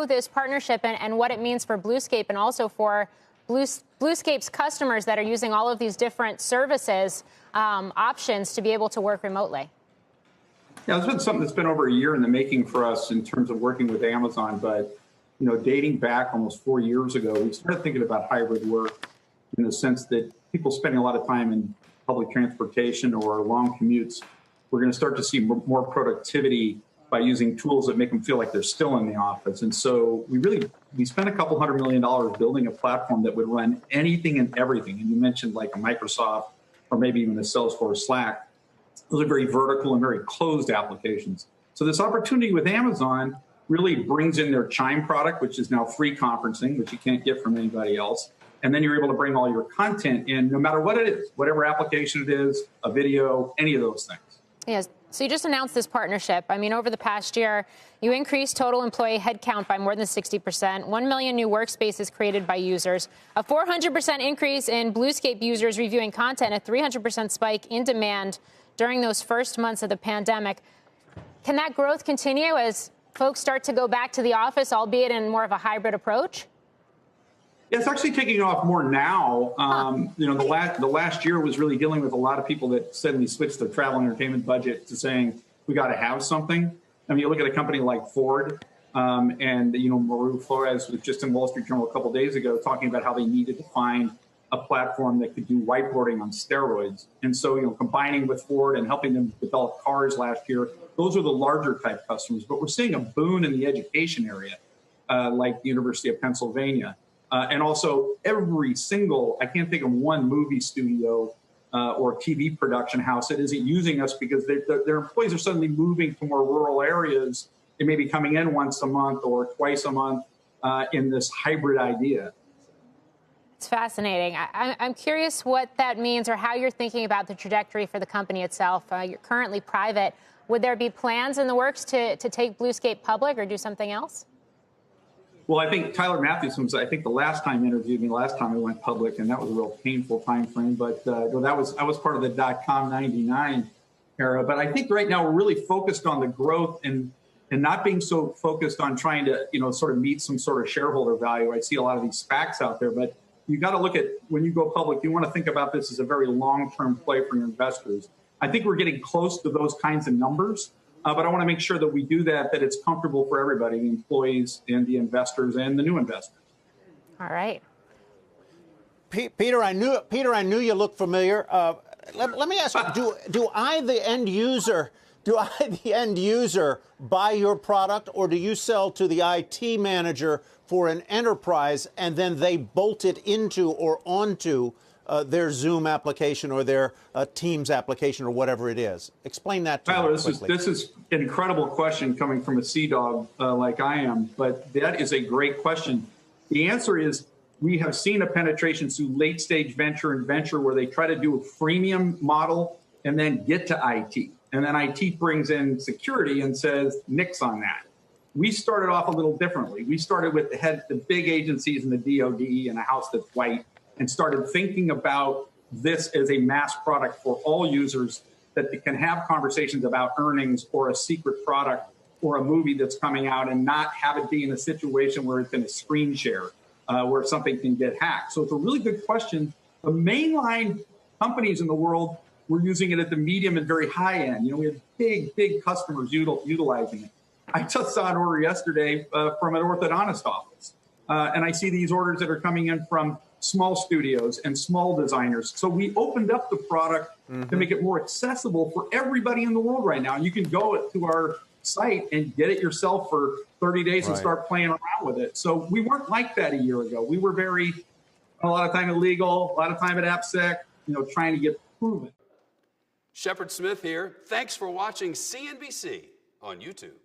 through this partnership and what it means for Bluescape and also for Bluescape's customers that are using all of these different services options to be able to work remotely? Yeah, it's been something that's been over a year in the making for us in terms of working with Amazon. But, you know, dating back almost 4 years ago, we started thinking about hybrid work in the sense that people spending a lot of time in public transportation or long commutes, we're going to start to see more productivity by using tools that make them feel like they're still in the office. And so we spent a couple $100 million building a platform that would run anything and everything. And you mentioned like a Microsoft or maybe even a Salesforce Slack. Those are very vertical and very closed applications. So this opportunity with Amazon really brings in their Chime product, which is now free conferencing, which you can't get from anybody else. And then you're able to bring all your content in, no matter what it is, whatever application it is, a video, any of those things. Yes. So you just announced this partnership. I mean, over the past year, you increased total employee headcount by more than 60%, 1 million new workspaces created by users, a 400% increase in Bluescape users reviewing content, a 300% spike in demand during those first months of the pandemic. Can that growth continue as folks start to go back to the office, albeit in more of a hybrid approach? Yeah, it's actually taking off more now. You know, the last year was really dealing with a lot of people that suddenly switched their travel and entertainment budget to saying, we got to have something. I mean, you look at a company like Ford, and, you know, Maru Flores was just in Wall Street Journal a couple of days ago talking about how they needed to find a platform that could do whiteboarding on steroids. And so, you know, combining with Ford and helping them develop cars last year, those are the larger type customers. But we're seeing a boon in the education area, like the University of Pennsylvania. And also every single, I can't think of one movie studio or TV production house that isn't using us because their employees are suddenly moving to more rural areas. They may be coming in once a month or twice a month in this hybrid idea. It's fascinating. I'm curious what that means or how you're thinking about the trajectory for the company itself. You're currently private. Would there be plans in the works to take Bluescape public or do something else? Well, I think Tyler Matthews was, I think, the last time interviewed me, last time we went public, and that was a real painful time frame. But I was part of the .com 99 era. But I think right now we're really focused on the growth and not being so focused on trying to, you know, sort of meet some sort of shareholder value. I see a lot of these SPACs out there, but you got to look at when you go public, you want to think about this as a very long-term play for your investors. I think we're getting close to those kinds of numbers. But I want to make sure that we do that it's comfortable for everybody, the employees and the investors and the new investors. All right. Peter, I knew you looked familiar. Let me ask you, do I, the end user, buy your product, or do you sell to the IT manager for an enterprise and then they bolt it into or onto their Zoom application or their Teams application or whatever it is? Explain that to me. Tyler, this is an incredible question coming from a sea dog like I am, but that is a great question. The answer is we have seen a penetration through late stage venture and venture where they try to do a freemium model and then get to IT. And then IT brings in security and says, nix on that. We started off a little differently. We started with the big agencies and the DoD and a house that's white, and started thinking about this as a mass product for all users that they can have conversations about earnings or a secret product or a movie that's coming out and not have it be in a situation where it's in a screen share, where something can get hacked. So it's a really good question. The mainline companies in the world were using it at the medium and very high end. You know, we have big customers utilizing it. I just saw an order yesterday from an orthodontist office. And I see these orders that are coming in from small studios and small designers. So we opened up the product to make it more accessible for everybody in the world right now. And you can go to our site and get it yourself for 30 days and start playing around with it. So we weren't like that a year ago. We were a lot of time at legal, a lot of time at AppSec, you know, trying to get proven. Shepard Smith here. Thanks for watching CNBC on YouTube.